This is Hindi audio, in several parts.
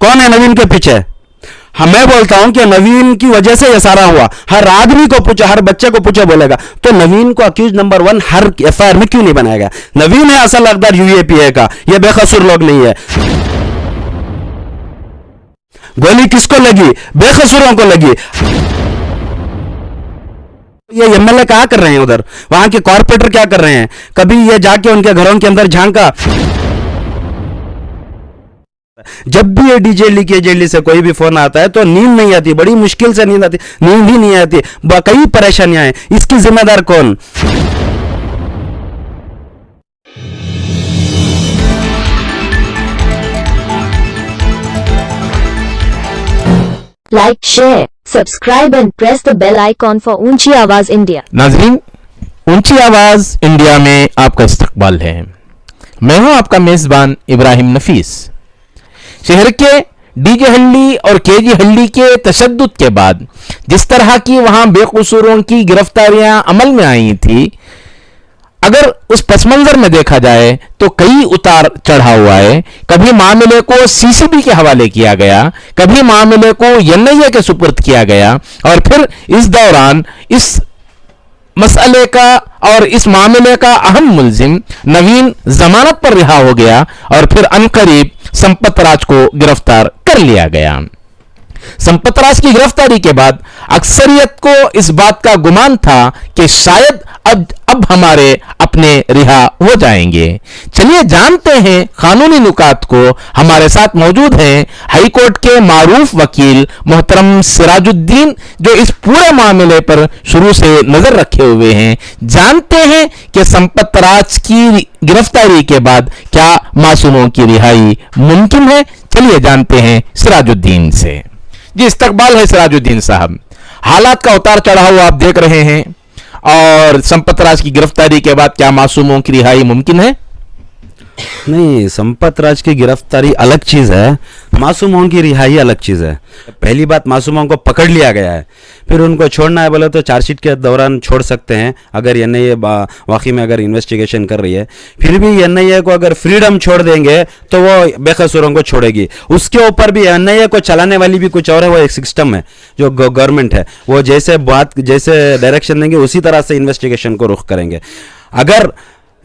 कौन है नवीन के पीछे? मैं बोलता हूं कि नवीन की वजह से यह सारा हुआ। हर आदमी को पूछो, हर बच्चे को पूछो, बोलेगा तो नवीन को अक्यूज नंबर 1 हर एफआईआर में क्यों नहीं बनाया गया? नवीन है असल हकदार यूएपीए का, यह बेकसूर लोग नहीं है। गोली किसको लगी? बेकसूरों को लगी। ये एमएलए क्या कर रहे हैं उधर? वहां के कॉर्पोरेटर क्या कर रहे हैं? कभी ये जाके उनके घरों के अंदर झांका? जब भी ये डीजे लीकेज से कोई भी फोन आता है तो नींद नहीं आती, बड़ी मुश्किल से नींद आती, नींद ही नहीं आती, कई परेशानियां हैं। इसकी जिम्मेदार कौन? Like, share, subscribe and press the bell icon for Oonchi Awaaz India. नाज़रीन, ऊंची आवाज इंडिया में आपका इस्तकबाल है। मैं हूं आपका मेजबान इब्राहिम नफीस। शहर के डीजे हल्ली और केजी हल्ली के तशद्दुद के बाद जिस तरह की वहां बेकसूरों की गिरफ्तारियां अमल में आई थी, अगर उस पस मंजर में देखा जाए तो कई उतार चढ़ा हुआ है। कभी मामले को सीसीबी के हवाले किया गया, कभी मामले को एनआईए के सुपुर्द किया गया, और फिर इस दौरान इस मसले का और इस मामले का अहम मुल्जिम नवीन जमानत पर रिहा हो गया और फिर अनकरीब संपत राज को गिरफ्तार कर लिया गया। संपत राज की गिरफ्तारी के बाद अक्सरियत को इस बात का गुमान था कि शायद अब हमारे अपने रिहा हो जाएंगे। चलिए जानते हैं कानूनी नुकात को। हमारे साथ मौजूद हैं हाईकोर्ट के मारूफ वकील मोहतरम सिराजुद्दीन, जो इस पूरे मामले पर शुरू से नजर रखे हुए हैं। जानते हैं कि संपत राज की गिरफ्तारी के बाद क्या मासूमों की रिहाई मुमकिन है। चलिए जानते हैं सिराजुद्दीन से। जी, इस्तकबाल है सिराजुद्दीन साहब। हालात का उतार चढ़ाव आप देख रहे हैं, और संपत राज की गिरफ्तारी के बाद क्या मासूमों की रिहाई मुमकिन है? नहीं, संपत राज की गिरफ्तारी अलग चीज है, मासूमों की रिहाई अलग चीज है। पहली बात, मासूमों को पकड़ लिया गया है, फिर उनको छोड़ना है बोले तो चार्जशीट के दौरान छोड़ सकते हैं, अगर एनआईए वाकई में अगर इन्वेस्टिगेशन कर रही है। फिर भी एनआईए को अगर फ्रीडम छोड़ देंगे तो वो बेकसूरों को छोड़ेगी। उसके ऊपर भी एनआईए को चलाने वाली भी कुछ और है, वो एक सिस्टम है जो गवर्नमेंट है, वो जैसे डायरेक्शन देंगे उसी तरह से इन्वेस्टिगेशन को रुख करेंगे। अगर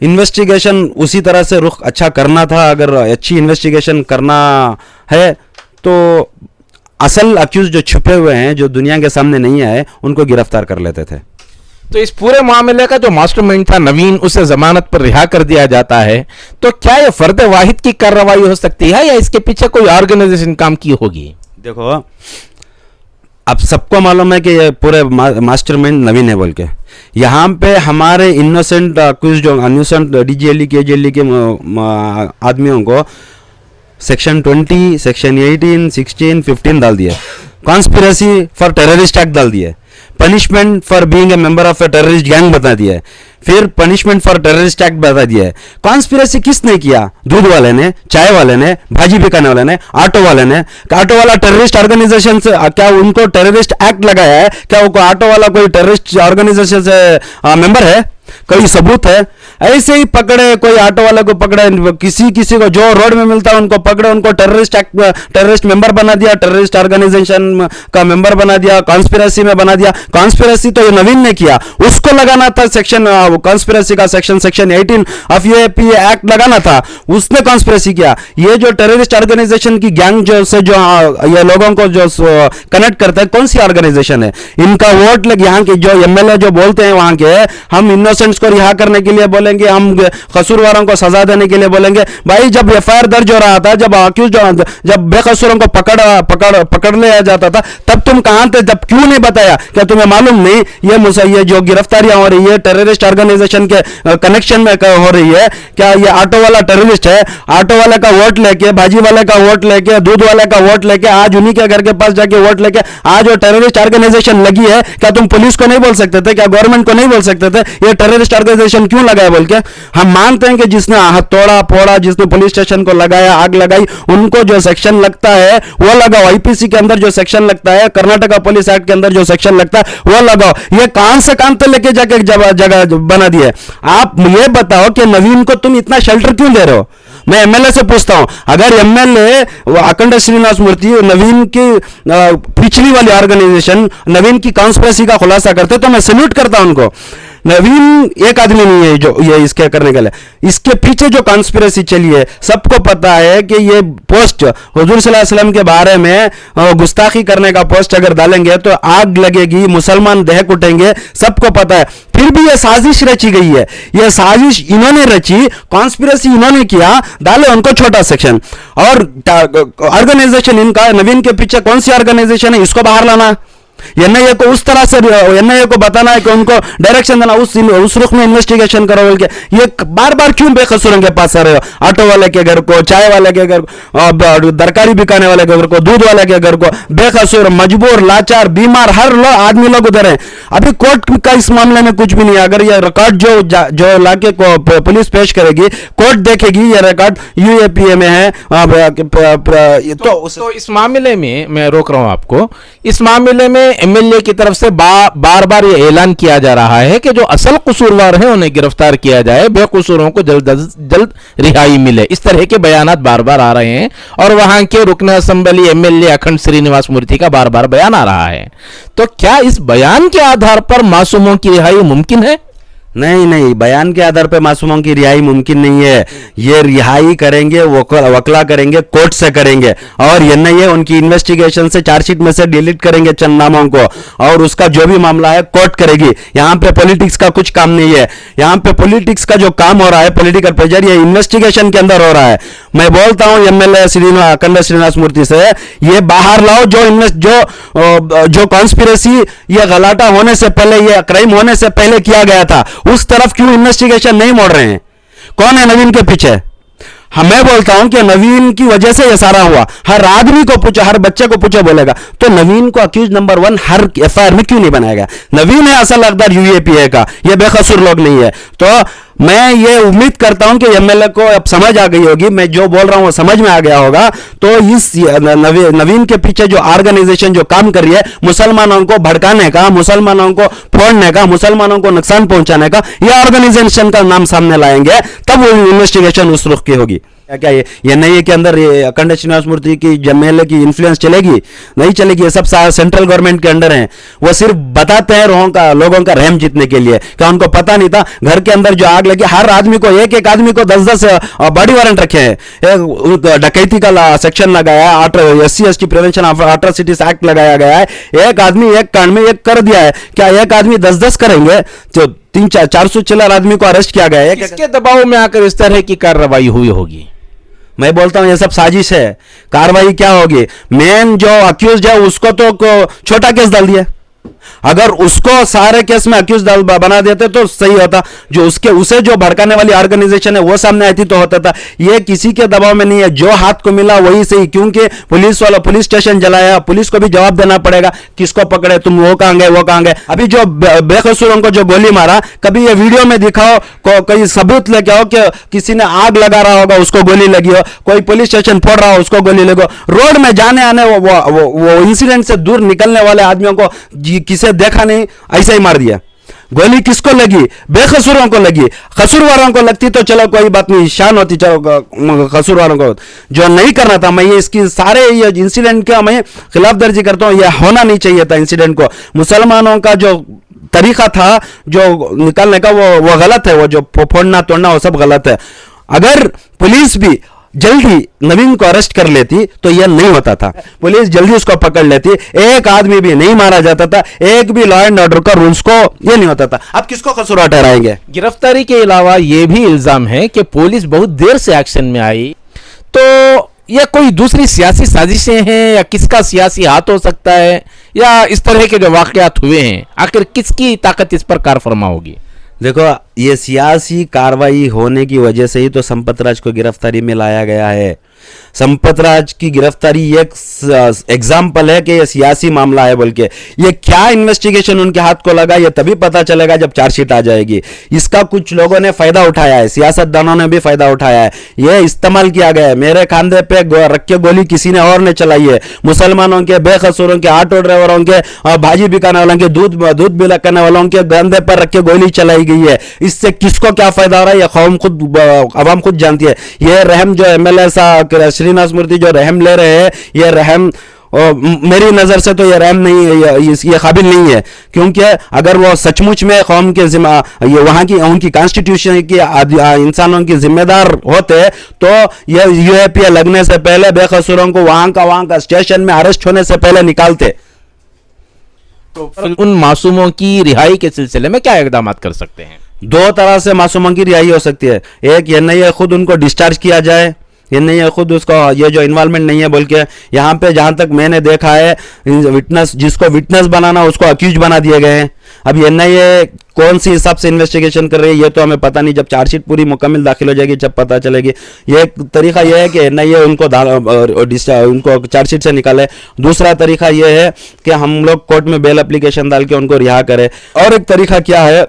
इन्वेस्टिगेशन उसी तरह से रुख अच्छा करना था, अगर अच्छी इन्वेस्टिगेशन करना है, तो असल अक्यूज जो छुपे हुए हैं, जो दुनिया के सामने नहीं आए, उनको गिरफ्तार कर लेते थे। तो इस पूरे मामले का जो मास्टरमाइंड था नवीन, उसे जमानत पर रिहा कर दिया जाता है, तो क्या यह फर्द वाहिद की कार्रवाई हो सकती है या इसके पीछे कोई ऑर्गेनाइजेशन काम की होगी? देखो, अब सबको मालूम है कि ये पूरे मास्टरमाइंड नवीन है बोल के। यहाँ पे हमारे इनोसेंट अक्यूज, जो इनोसेंट डीजीएलई केजीएलई के आदमियों को सेक्शन 20, सेक्शन 18, 16, 15 डाल दिया। कॉन्स्पिरेसी फॉर टेररिस्ट एक्ट डाल दिया। Punishment for being a member of a terrorist gang बता दिया है। फिर पनिशमेंट फॉर टेररिस्ट एक्ट बता दिया है। कॉन्स्पिरेसी किसने किया? दूध वाले ने, चाय वाले ने, भाजी बिकाने वाले ने, ऑटो वाले ने। ऑटो वाला टेररिस्ट ऑर्गेनाइजेशन से, क्या उनको टेररिस्ट एक्ट लगाया है? क्या वो ऑटो वाला कोई टेररिस्ट ऑर्गेनाइजेशन से मेंबर है? कोई सबूत है? ऐसे ही पकड़े, कोई ऑटो वाले को पकड़े, किसी को जो रोड में मिलता है उनको पकड़े, उनको टेररिस्ट मेंबर बना दिया, टेररिस्ट ऑर्गेनाइजेशन का मेंबर बना दिया, कॉन्स्पिरेसी में बना दिया। कॉन्स्पिरेसी तो ये नवीन ने किया, उसको लगाना था सेक्शन, कॉन्स्पिरेसी का सेक्शन 18 ऑफ यूएपीए एक्ट लगाना था, उसने कॉन्स्पिरेसी किया। ये जो टेररिस्ट ऑर्गेनाइजेशन की गैंग जो ये लोगों को जो कनेक्ट करता है, कौन सी ऑर्गेनाइजेशन है? इनका वोट लग, यहाँ के जो एमएलए जो बोलते हैं वहां के, हम इनोसेंट्स को रिहा करने के लिए बोलेंगे, हम कसूरवारों को सजा देने के लिए बोलेंगे। भाई, जब एफआईआर दर्ज हो रहा था, जब बेकसूरों को पकड़ लिया जाता था, तब तुम कहां थे? जब क्यों नहीं बताया? क्या तुम्हें मालूम नहीं ये जो गिरफ्तारियां हो रही है टेररिस्ट ऑर्गेनाइजेशन के कनेक्शन में हो रही है? क्या ये ऑटो वाला टेररिस्ट है? ऑटो वाले का वोट लेके, भाजी वाले का वोट लेके, दूध वाले का वोट लेके, आज उन्हीं के घर के पास जाके वोट लेके आज वो टेररिस्ट ऑर्गेनाइजेशन लगी है। क्या तुम पुलिस को नहीं बोल सकते थे? क्या गवर्नमेंट को नहीं बोल सकते थे ये टेररिस्ट ऑर्गेनाइजेशन क्यों लगाया बोल के? हम मानते हैं कि जिसने तोड़ा फोड़ा, जिसने पुलिस स्टेशन को लगाया, आग लगाई, उनको जो सेक्शन लगता है वो लगाओ। आईपीसी के अंदर जो सेक्शन लगता है, कर्नाटका पुलिस एक्ट के अंदर जो सेक्शन लगता है वो लगाओ। ये कान से कान तो लेके जाके जगह बना दिए। आप ये बताओ कि नवीन को तुम इतना शेल्टर क्यों दे रहे हो? मैं एमएलए से पूछता हूं, अगर एमएलए अखंड श्रीनिवास मूर्ति नवीन की पिछली वाली ऑर्गेनाइजेशन नवीन की कॉन्स्पिरेसी का खुलासा करते तो मैं सैल्यूट करता हूं उनको। नवीन एक आदमी नहीं है जो ये इसके करने के लिए, इसके पीछे जो कॉन्स्पिरेसी चली है सबको पता है कि ये पोस्ट हुजूर सल्लल्लाहु अलैहि वसल्लम के बारे में गुस्ताखी करने का पोस्ट अगर डालेंगे तो आग लगेगी, मुसलमान दहक उठेंगे, सबको पता है। फिर भी ये साजिश रची गई है, ये साजिश इन्होंने रची, कॉन्स्पिरेसी इन्होंने किया, डाले उनको छोटा सेक्शन। और ऑर्गेनाइजेशन इनका नवीन के पीछे कौन सी ऑर्गेनाइजेशन है इसको बाहर लाना, एनआईए को उस तरह से एनआईए को बताना है कि उनको डायरेक्शन देना उस रुख में इन्वेस्टिगेशन करो बोल के। ये बार बार क्यों बेकसूरों के पास आ रहे हो? ऑटो वाले के घर को, चाय वाले के घर को, तरकारी बिकाने वाले के घर को, दूध वाले के घर को, बेकसूर, मजबूर, लाचार, बीमार हर आदमी लोग उधर है। अभी कोर्ट का इस मामले में कुछ भी नहीं है। अगर ये रिकॉर्ड जो लाके पुलिस पेश करेगी, कोर्ट देखेगी ये रिकॉर्ड यूएपीए में है, तो इस मामले में मैं रोक रहा हूं आपको, इस मामले में एमएलए की तरफ से बार बार ये ऐलान किया जा रहा है कि जो असल कसूरवार हैं उन्हें गिरफ्तार किया जाए, बेकसूरों को जल्द रिहाई मिले। इस तरह के बयानात बार बार आ रहे हैं और वहां के रुकन असेंबली एमएलए अखंड श्रीनिवास मूर्ति का बार बार बयान आ रहा है। तो क्या इस बयान के आधार पर मासूमों की रिहाई मुमकिन है? नहीं, बयान के आधार पर मासूमों की रिहाई मुमकिन नहीं है। ये रिहाई करेंगे, वकला करेंगे, कोर्ट से करेंगे, और एनआईए उनकी इन्वेस्टिगेशन से चार्जशीट में से डिलीट करेंगे चंद नामों को, और उसका जो भी मामला है कोर्ट करेगी। यहां पे पॉलिटिक्स का कुछ काम नहीं है। यहां पे पॉलिटिक्स का जो काम हो रहा है, पॉलिटिकल प्रेशर, ये इन्वेस्टिगेशन के अंदर हो रहा है। मैं बोलता हूं एमएलए अखंड श्रीनिवास मूर्ति से, ये बाहर लाओ जो कॉन्स्पिरेसी, ये गलाटा होने से पहले, ये क्राइम होने से पहले किया गया था, उस तरफ क्यों इन्वेस्टिगेशन नहीं मोड़ रहे हैं? कौन है नवीन के पीछे? मैं बोलता हूं कि नवीन की वजह से यह सारा हुआ। हर आदमी को पूछो, हर बच्चे को पूछो बोलेगा। तो नवीन को अक्यूज नंबर 1 हर एफआईआर में क्यों नहीं बनाया गया? नवीन है असल हकदार यूएपीए का, ये बेकसूर लोग नहीं है। तो मैं ये उम्मीद करता हूं कि एमएलए को अब समझ आ गई होगी, मैं जो बोल रहा हूं वो समझ में आ गया होगा। तो इस नवीन के पीछे जो ऑर्गेनाइजेशन जो काम कर रही है, मुसलमानों को भड़काने का, मुसलमानों को फोड़ने का, मुसलमानों को नुकसान पहुंचाने का, यह ऑर्गेनाइजेशन का नाम सामने लाएंगे, तब वो इन्वेस्टिगेशन उस रुख की होगी। क्या ये एनआईए के अंदर ये अखंड श्रीनिवास मूर्ति की एमएलए की इन्फ्लुएंस चलेगी? नहीं चलेगी। ये सब सेंट्रल गवर्नमेंट के अंडर हैं। वो सिर्फ बताते हैं लोगों का रहम जीतने के लिए। क्या उनको पता नहीं था घर के अंदर जो आग लगी, हर आदमी को, एक आदमी को 10-10 बॉडी वारंट रखे हैं, डकैती का सेक्शन लगाया है, SC/ST prevention of atrocities act लगाया गया है। एक आदमी एक कांड में एक कर दिया है, क्या एक आदमी 10-10 करेंगे? तो 300-400 चिल्लर आदमी को अरेस्ट किया गया है। किसके दबाव में आकर इस तरह की कार्रवाई हुई होगी? मैं बोलता हूं ये सब साजिश है। कार्रवाई क्या होगी? मेन जो अक्यूज है उसको तो छोटा केस डाल दिया। अगर उसको सारे केस में अक्यूज बना देते तो सही होता। जो उसे जो भड़काने वाली ऑर्गेनाइजेशन है वो सामने आती तो होता था। ये किसी के दबाव में नहीं है, जो हाथ को मिला वही सही। क्योंकि पुलिस वाला पुलिस स्टेशन जलाया, पुलिस को भी जवाब देना पड़ेगा, किसको पकड़े, तुम वो कहां गए। अभी जो बेकसूरों को जो गोली मारा, कभी ये वीडियो में दिखाओ, कोई सबूत लेके आओ कि किसी ने आग लगा रहा होगा उसको गोली लगी हो, कोई पुलिस स्टेशन फोड़ रहा हो उसको गोली लगी हो। रोड में जाने आने वो इंसिडेंट से दूर निकलने वाले आदमियों को किसे देखा नहीं, ऐसा ही मार दिया। गोली किसको लगी? बेकसूरों को लगी। कसूरवारों को लगती तो चलो कोई बात नहीं, शान होती, चलो कसूरवारों को जो नहीं करना था। मैं ये इसकी सारे ये इंसिडेंट का मैं खिलाफ दर्जी करता हूं। यह होना नहीं चाहिए था इंसिडेंट को। मुसलमानों का जो तरीका था जो निकालने का वो गलत है। वो जो फोड़ना तोड़ना वो सब गलत है। अगर पुलिस भी जल्दी नवीन को अरेस्ट कर लेती तो यह नहीं होता था। पुलिस जल्दी उसको पकड़ लेती, एक आदमी भी नहीं मारा जाता था, एक भी लॉ एंड ऑर्डर का रूल्स को यह नहीं होता था। अब किसको कसूरवार ठहराएंगे? गिरफ्तारी के अलावा यह भी इल्जाम है कि पुलिस बहुत देर से एक्शन में आई। तो यह कोई दूसरी सियासी साजिशें हैं या किसका सियासी हाथ हो सकता है, या इस तरह के जो वाकयात हुए हैं आखिर किसकी ताकत इस पर कार फरमा होगी? देखो, ये सियासी कार्रवाई होने की वजह से ही तो संपत राज को गिरफ्तारी में लाया गया है। संपत राज की गिरफ्तारी एक एग्जाम्पल है कि ये सियासी मामला है बोल के। ये क्या इन्वेस्टिगेशन उनके हाथ को लगा ये तभी पता चलेगा जब चार्जशीट आ जाएगी। इसका कुछ लोगों ने फायदा उठाया है, सियासतदानों ने भी फायदा उठाया है, ये इस्तेमाल किया गया है। मेरे खांधे पे रख के गोली किसी ने और ने चलाई है। मुसलमानों के, बेकसूरों के, ऑटो ड्राइवरों के, भाजी बिकाने वालों के, दूध बिकाने वालों के कंधे पर रख के गोली चलाई गई है। इससे किसको क्या फायदा हो रहा है ये कौम खुद, अवाम खुद जानती है। ये रहम जो एमएलए श्रीनिवास मूर्ति जो रहम ले रहे हैं, ये रहम मेरी नजर से तो ये रहम नहीं है, ये काबिल नहीं है। क्योंकि अगर वो सचमुच में कौम के ये वहां की उनकी कॉन्स्टिट्यूशन की इंसानों की जिम्मेदार होते तो ये यूएपीए लगने से पहले बेकसूरों को वहां का स्टेशन में अरेस्ट होने से पहले निकालते। तो उन मासूमों की रिहाई के सिलसिले में क्या इकदाम कर सकते हैं? दो तरह से मासूमों की रिहाई हो सकती है। एक ये नहीं है खुद उनको डिस्चार्ज किया जाए, ये नहीं है खुद उसको ये जो इन्वॉल्वमेंट नहीं है बोल के। यहाँ पे जहां तक मैंने देखा है विटनेस, जिसको विटनेस बनाना उसको अक्यूज बना दिए गए हैं। अब एनआईए कौन सी हिसाब से इन्वेस्टिगेशन कर रही है ये तो हमें पता नहीं, जब चार्जशीट पूरी मुकम्मल दाखिल हो जाएगी जब पता चलेगी। ये एक तरीका यह है कि एनआईए उनको चार्जशीट से निकाले। दूसरा तरीका यह है कि हम लोग कोर्ट में बेल एप्लीकेशन डाल के उनको रिहा करें। और एक तरीका क्या है,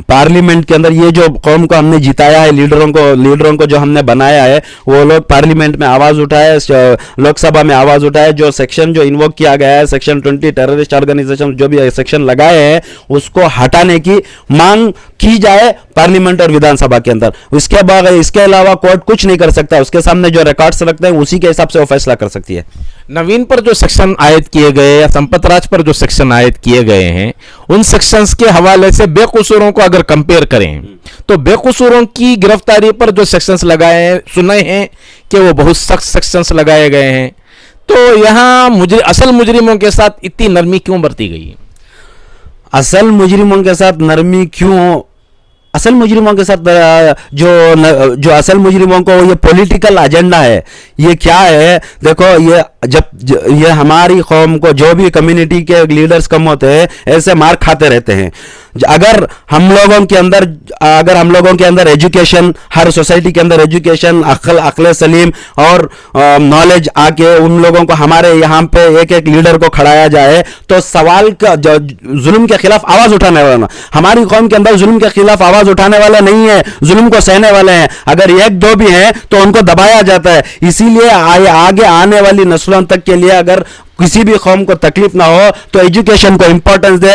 पार्लियामेंट के अंदर ये जो कौम को हमने जिताया है, लीडरों को जो हमने बनाया है, वो लोग पार्लियामेंट में आवाज उठाए, लोकसभा में आवाज उठाए। जो सेक्शन जो इन्वोक किया गया है, सेक्शन 20 टेररिस्ट ऑर्गेनाइजेशन जो भी सेक्शन लगाए हैं उसको हटाने की मांग की जाए पार्लियामेंट और विधानसभा के अंदर। इसके अलावा कोर्ट कुछ नहीं कर सकता। उसके सामने जो रिकॉर्ड्स रखते हैं उसी के हिसाब से वो फैसला कर सकती है। नवीन पर जो सेक्शन आयद किए गए या संपत राज पर जो सेक्शन आयद किए गए हैं, उन सेक्शंस के हवाले से बेकसूरों को अगर कंपेयर करें तो बेकसूरों की गिरफ्तारी पर जो सेक्शंस लगाए हैं, सुने हैं कि वो बहुत सख्त सेक्शंस लगाए गए हैं। तो यहां असल मुजरिमों के साथ इतनी नरमी क्यों बरती गई? असल मुजरिमों के साथ नरमी क्यों? असल मुजरिमों के साथ जो असल मुजरिमों को ये पॉलिटिकल एजेंडा है। ये क्या है देखो, ये हमारी कौम को जो भी कम्युनिटी के लीडर्स कम होते हैं ऐसे मार खाते रहते हैं। अगर हम लोगों के अंदर एजुकेशन, हर सोसाइटी के अंदर एजुकेशन, अक्ल सलीम और नॉलेज आके उन लोगों को हमारे यहाँ पे एक एक लीडर को खड़ाया जाए तो सवाल का जुल्म के खिलाफ आवाज उठाने वाला, हमारी कौम के अंदर जुल्म के खिलाफ आवाज उठाने वाले नहीं है, जुल्म को सहने वाले हैं। अगर एक दो भी हैं तो उनको दबाया जाता है। इसीलिए आगे आने वाली नस्लों तक के लिए अगर किसी भी कौम को तकलीफ ना हो तो एजुकेशन को इंपॉर्टेंस दे,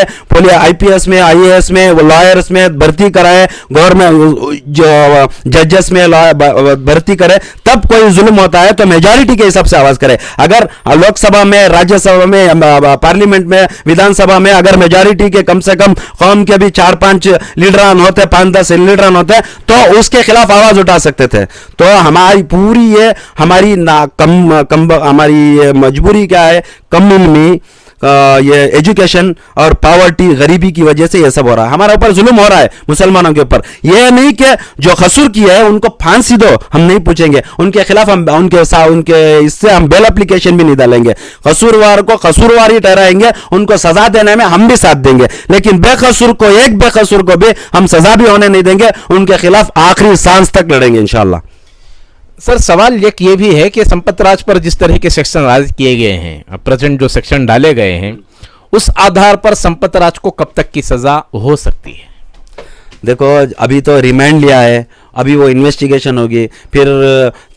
आईपीएस में, आईएएस में, लॉयर्स में भर्ती कराए, गवर्नमेंट जो जजेस में भर्ती करे। तब कोई जुल्म होता है तो मेजॉरिटी के हिसाब से आवाज करे। अगर लोकसभा में, राज्यसभा में, पार्लियामेंट में, विधानसभा में अगर मेजॉरिटी के कम से कम कौम के भी 4-5 लीडरान होते, 5-10 लीडरान होते तो उसके खिलाफ आवाज उठा सकते थे। तो हमारी पूरी ये हमारी हमारी मजबूरी क्या है, कम इल्मी, ये एजुकेशन और पावर्टी, गरीबी की वजह से ये सब हो रहा है। हमारे ऊपर जुल्म हो रहा है मुसलमानों के ऊपर। ये नहीं कि जो कसूर किया है उनको फांसी दो, हम नहीं पूछेंगे उनके खिलाफ, हम उनके इससे हम बेल एप्लीकेशन भी नहीं डालेंगे। कसूरवार को कसूरवार ही ठहराएंगे, उनको सजा देने में हम भी साथ देंगे, लेकिन एक बेकसूर को भी हम सजा भी होने नहीं देंगे। उनके खिलाफ आखिरी सांस तक लड़ेंगे इंशाल्लाह। सर, सवाल ये भी है कि संपत राज पर जिस तरह के सेक्शन आयद किए गए हैं, प्रेजेंट जो सेक्शन डाले गए हैं, उस आधार पर संपत राज को कब तक की सजा हो सकती है? देखो, अभी तो रिमांड लिया है, अभी वो इन्वेस्टिगेशन होगी, फिर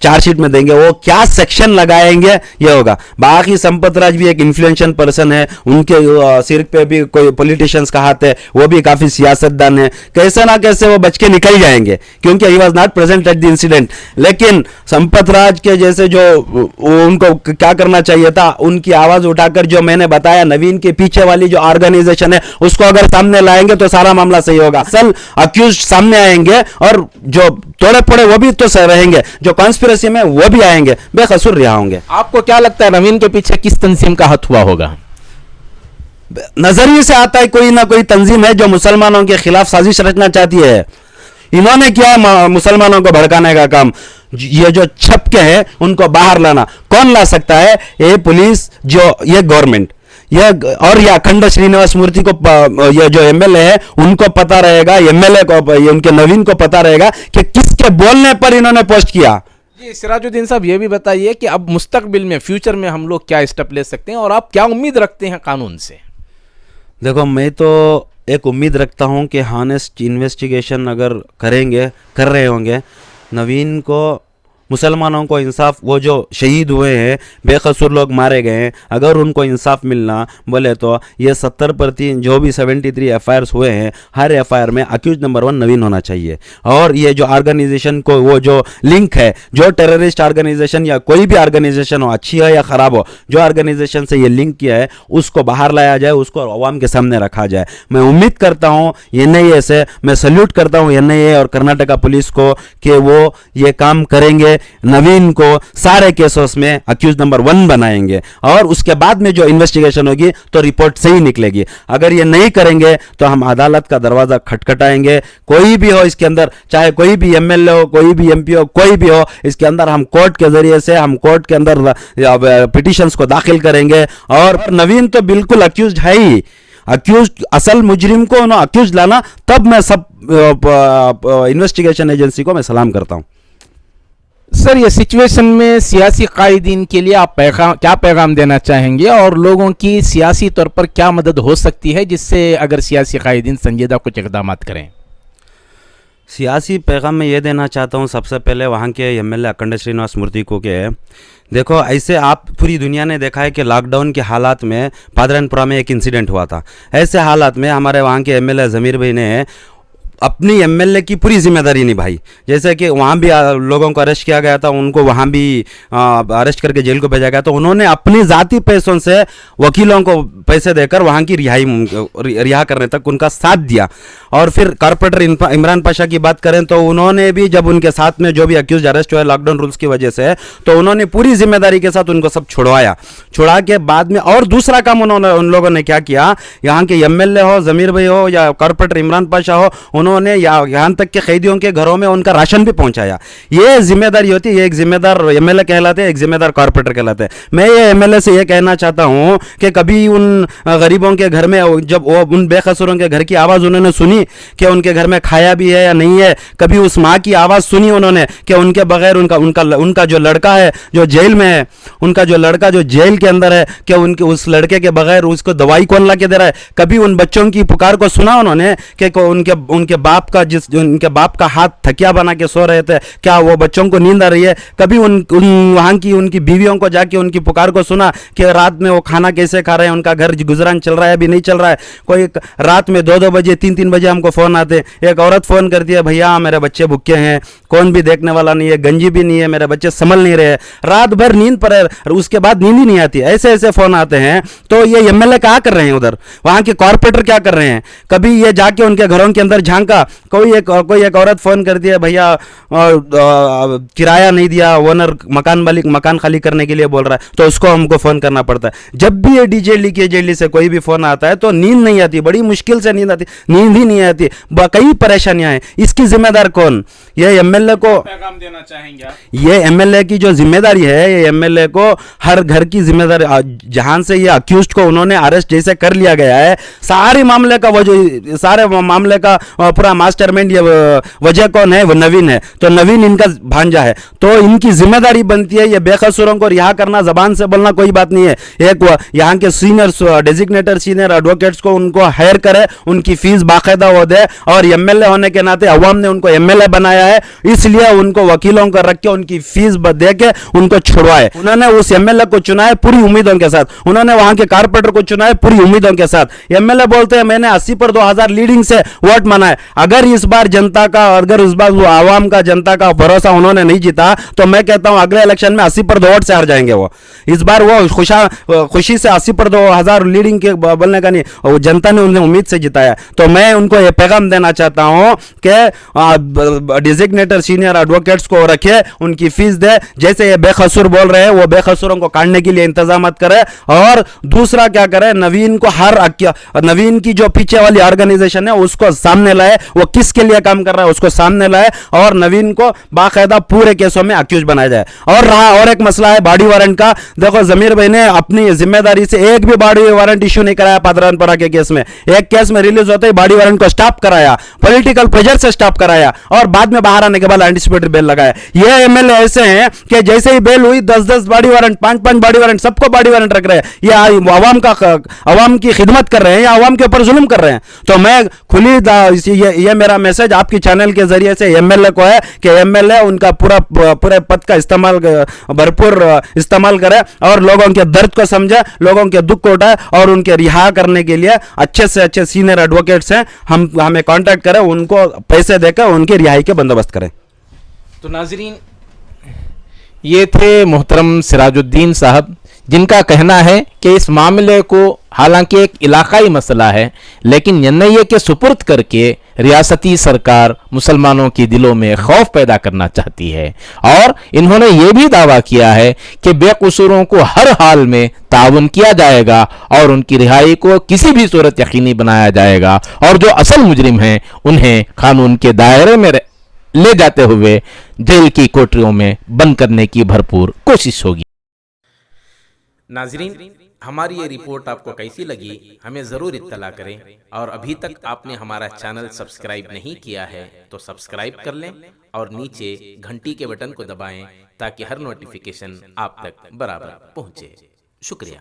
चार्जशीट में देंगे, वो क्या सेक्शन लगाएंगे ये होगा। बाकी संपत राज भी एक इन्फ्लुएंशियल पर्सन है, उनके सिर पे भी कोई पॉलिटिशियंस का हाथ है, वो भी काफी सियासतदान है। कैसे ना कैसे वो बच के निकल जाएंगे क्योंकि he was not present at the incident. लेकिन संपत राज के जैसे जो उनको क्या करना चाहिए था, उनकी आवाज उठाकर जो मैंने बताया नवीन के पीछे वाली जो ऑर्गेनाइजेशन है उसको अगर सामने लाएंगे तो सारा मामला सही होगा। असल अक्यूज सामने आएंगे और जो तोड़े फोड़े वो भी तो रहेंगे, जो कॉन्स्पिरेसी में वो भी आएंगे, बेकसूर रिहा होंगे। आपको क्या लगता है नवीन के पीछे किस तंजीम का हाथ हुआ होगा? नजरिए से आता है कोई ना कोई तंजीम है जो मुसलमानों के खिलाफ साजिश रचना चाहती है। इन्होंने किया मुसलमानों को भड़काने का काम। ये जो छपके हैं उनको बाहर लाना कौन ला सकता है? ये पुलिस, ये गवर्नमेंट, ये और ये अखंड श्रीनिवास मूर्ति को, ये जो एमएलए है उनको पता रहेगा, एमएलए को, उनके नवीन को पता रहेगा कि किसके बोलने पर इन्होंने पोस्ट किया। जी सिराजुद्दीन साहब, ये भी बताइए कि अब मुस्तकबिल में, फ्यूचर में हम लोग क्या स्टेप ले सकते हैं और आप क्या उम्मीद रखते हैं कानून से? देखो, मैं तो एक उम्मीद रखता हूँ कि हॉनेस्ट इन्वेस्टिगेशन अगर करेंगे, कर रहे होंगे, नवीन को, मुसलमानों को इंसाफ, वो जो शहीद हुए हैं, बेकसूर लोग मारे गए हैं, अगर उनको इंसाफ मिलना बोले तो ये 70% जो भी 73 एफआईआर्स हुए हैं, हर एफआईआर में अक्यूज नंबर 1 नवीन होना चाहिए। और ये जो ऑर्गेनाइजेशन को, वो जो लिंक है, जो टेररिस्ट ऑर्गेनाइजेशन या कोई भी ऑर्गेनाइजेशन हो, अच्छी हो या ख़राब हो, जो ऑर्गेनाइजेशन से ये लिंक किया है उसको बाहर लाया जाए, उसको अवाम के सामने रखा जाए। मैं उम्मीद करता हूँ NIA से, मैं सल्यूट करता हूँ NIA और कर्नाटका पुलिस को कि वो ये काम करेंगे, नवीन को सारे केसों में अक्यूज नंबर 1 बनाएंगे और उसके बाद में जो इन्वेस्टिगेशन होगी तो रिपोर्ट सही निकलेगी। अगर ये नहीं करेंगे तो हम अदालत का दरवाजा खटखटाएंगे। कोई भी हो इसके अंदर, चाहे कोई भी MLA हो, कोई भी MP हो, कोई भी हो, इसके अंदर हम कोर्ट के जरिए से, हम कोर्ट के अंदर पिटिशंस को दाखिल करेंगे। और नवीन तो बिल्कुल अक्यूज है ही, अक्यूज, असल मुजरिम को ना अक्यूज लाना, तब मैं सब इन्वेस्टिगेशन एजेंसी को मैं सलाम करता हूं। सर, ये सिचुएशन में सियासी कायदीन के लिए आप क्या पैगाम देना चाहेंगे और लोगों की सियासी तौर पर क्या मदद हो सकती है, जिससे अगर सियासी कायदीन संजीदा कुछ इकदाम करें? सियासी पैगाम मैं ये देना चाहता हूँ, सबसे पहले वहाँ के MLA अखंड श्रीनिवास मूर्ति को के, देखो ऐसे आप, पूरी दुनिया ने देखा है कि लॉकडाउन के हालात में पादरनपुरा में एक इंसिडेंट हुआ था। ऐसे हालात में हमारे वहाँ के MLA ज़मीर भाई ने अपनी MLA की पूरी जिम्मेदारी निभाई। जैसे कि वहाँ भी लोगों को अरेस्ट किया गया था, उनको वहाँ भी अरेस्ट करके जेल को भेजा गया, तो उन्होंने अपनी ज़ाती पैसों से वकीलों को पैसे देकर वहाँ की रिहा करने तक उनका साथ दिया। और फिर कॉर्पोरेटर इमरान पाशा की बात करें तो उन्होंने भी, जब उनके साथ में जो भी अक्यूज अरेस्ट हुए लॉकडाउन रूल्स की वजह से, तो उन्होंने पूरी जिम्मेदारी के साथ उनको सब छुड़वाया। छुड़ा के बाद में और दूसरा काम उन लोगों ने क्या किया, यहाँ के MLA हो, ज़मीर भाई हो या कॉर्पोरेटर इमरान पाशा हो, उन्होंने यहाँ तक के कैदियों के घरों में उनका राशन भी पहुंचाया। ये जिम्मेदारी होती है। एक जिम्मेदार MLA कहलाते हैं, एक जिम्मेदार कॉर्पोरेटर कहलाते हैं। मैं ये MLA से ये कहना चाहता हूँ कि कभी उन गरीबों के घर में, जब वो उन बेकसूरों के घर की आवाज़ उन्होंने सुनी कि उनके घर में खाया भी है या नहीं है, कभी उस माँ की आवाज़ सुनी उन्होंने कि उनके बगैर उनका जो लड़का है जो जेल में है, उनका जो लड़का जो जेल के अंदर है, कि उनके उस लड़के के बगैर उसको दवाई कौन ला के दे रहा है? कभी उन बच्चों की पुकार को सुना उन्होंने कि उनके बाप का, उनके बाप का हाथ थकिया बना के सो रहे थे, क्या वो बच्चों को नींद आ रही है? कभी वहाँ की उनकी बीवियों को जाके उनकी पुकार को सुना कि रात में वो खाना कैसे खा रहे हैं, उनका घर गुजरान चल रहा है अभी नहीं चल रहा है? कोई रात में 2-2 बजे 3-3 बजे हमको फ़ोन आते, एक औरत फ़ोन करती है, भैया मेरे बच्चे भूखे हैं, कौन भी देखने वाला नहीं है, गंजी भी नहीं है, मेरे बच्चे संभल नहीं रहे, रात भर नींद पर है, उसके बाद नींद ही नहीं आती। ऐसे ऐसे फ़ोन आते हैं। तो ये MLA क्या कर रहे हैं उधर? वहाँ के कॉर्पोरेटर क्या कर रहे हैं? कभी ये जाके उनके घरों के अंदर झांका, कोई एक औरत फ़ोन करती है, भैया किराया नहीं दिया, ओनर मकान मालिक मकान खाली करने के लिए बोल रहा है, तो उसको हमको फ़ोन करना पड़ता है। जब भी ये DJLE KJLE से कोई भी फ़ोन आता है तो नींद नहीं आती, बड़ी मुश्किल से नींद आती, नींद ही नहीं आती, कई परेशानियां हैं। इसकी जिम्मेदार कौन? ये MLA को पैगाम देना चाहेंगे आप? ये MLA की जो जिम्मेदारी है, ये MLA को हर घर की जिम्मेदारी, जहां से ये अक्यूज्ड को उन्होंने अरेस्ट जैसे कर लिया गया है, सारे मामले का, वो जो सारे मामले का पूरा मास्टरमाइंड, ये वजह कौन है? वो नवीन है। तो नवीन इनका भांजा है, तो इनकी जिम्मेदारी बनती है ये बेकसूरों को रिहा करना। जबान से बोलना कोई बात नहीं है। एक यहाँ के सीनियर डेजिग्नेटेड सीनियर एडवोकेट्स को उनको हायर करे, उनकी फीस बाकायदा वो दे, और MLA होने के नाते अवाम ने उनको MLA बनाया है, इसलिए उनको वकीलों को रख के उनकी फीस दे के उनको छुड़वाए। उन्होंने उस MLA को चुना है पूरी उम्मीदों के साथ, उन्होंने वहां के कॉर्पोरेटर को चुना है पूरी उम्मीदों के साथ। MLA बोलते हैं मैंने 80 पर 2000 लीडिंग से वोट माना है। अगर इस बार जनता का, अगर इस बार वो आवाम का, जनता का भरोसा उन्होंने नहीं जीता, तो मैं कहता हूं अगले इलेक्शन में 80 पर 2 वोट से हार जाएंगे वो। इस बार वो खुशी से 80 पर 2000 लीडिंग के बोलने का नहीं, वो जनता ने उन्हें उम्मीद से जिताया। तो मैं उनको ये पैगाम देना चाहता हूं कि डिजिग्नेटेड सीनियर एडवोकेट्स को रखे, उनकी फीस दे, जैसे ये बेकसूर बोल रहे हैं वो बेकसूरों को काटने के लिए इंतजाम करे। और दूसरा क्या करे, नवीन को नवीन की जो पीछे वाली ऑर्गेनाइजेशन है उसको सामने लाए, है, वो किसके लिए काम कर रहा है उसको सामने लाए और नवीन को बाकायदा पूरे केसों में अक्यूज बनाया जाए। और रहा और एक मसला है बॉडी वारंट का। देखो जमीर भाई ने अपनी जिम्मेदारी से एक भी बॉडी वारंट इश्यू नहीं कराया पादरानपुरा के केस में। एक केस में रिलीज होते ही बॉडी वारंट को स्टॉप कराया, पॉलिटिकल प्रेशर से स्टॉप कराया और बाद में बाहर आने के बाद एंटिसिपेटरी बेल लगाया। ये एमएलए ऐसे हैं कि जैसे ही बेल हुई 10-10 बॉडी वारंट, 5-5 बॉडी वारंट, सबको बॉडी वारंट रख रहे हैं। ये अवाम की खिदमत कर रहे हैं या अवाम के ऊपर जुल्म कर रहे हैं। तो मैं खुली ये मेरा मैसेज आपकी चैनल के जरिए से एमएलए को है कि एमएलए उनका पूरे पद का इस्तेमाल, भरपूर इस्तेमाल करे और लोगों के दर्द को समझे, लोगों के दुख को उठाए और उनके रिहा करने के लिए अच्छे से अच्छे सीनियर एडवोकेट्स हैं, हमें कांटेक्ट करें, उनको पैसे देकर उनकी रिहाई के बंदोबस्त करें। तो नाजरीन, ये थे मोहतरम सिराजुद्दीन साहब, जिनका कहना है कि इस मामले को हालांकि एक इलाकाई मसला है, लेकिन एनआईए के सुपुर्द करके रियासती सरकार मुसलमानों के दिलों में खौफ पैदा करना चाहती है। और इन्होंने ये भी दावा किया है कि बेकसूरों को हर हाल में ताउन किया जाएगा और उनकी रिहाई को किसी भी सूरत यकीनी बनाया जाएगा और जो असल मुजरिम हैं उन्हें कानून के दायरे में ले जाते हुए जेल की कोठरियों में बंद करने की भरपूर कोशिश होगी। नाजरीन, हमारी ये रिपोर्ट आपको कैसी लगी हमें ज़रूर इत्तला करें और अभी तक आपने हमारा चैनल सब्सक्राइब नहीं किया है तो सब्सक्राइब कर लें और नीचे घंटी के बटन को दबाएं ताकि हर नोटिफिकेशन आप तक बराबर पहुंचे। शुक्रिया।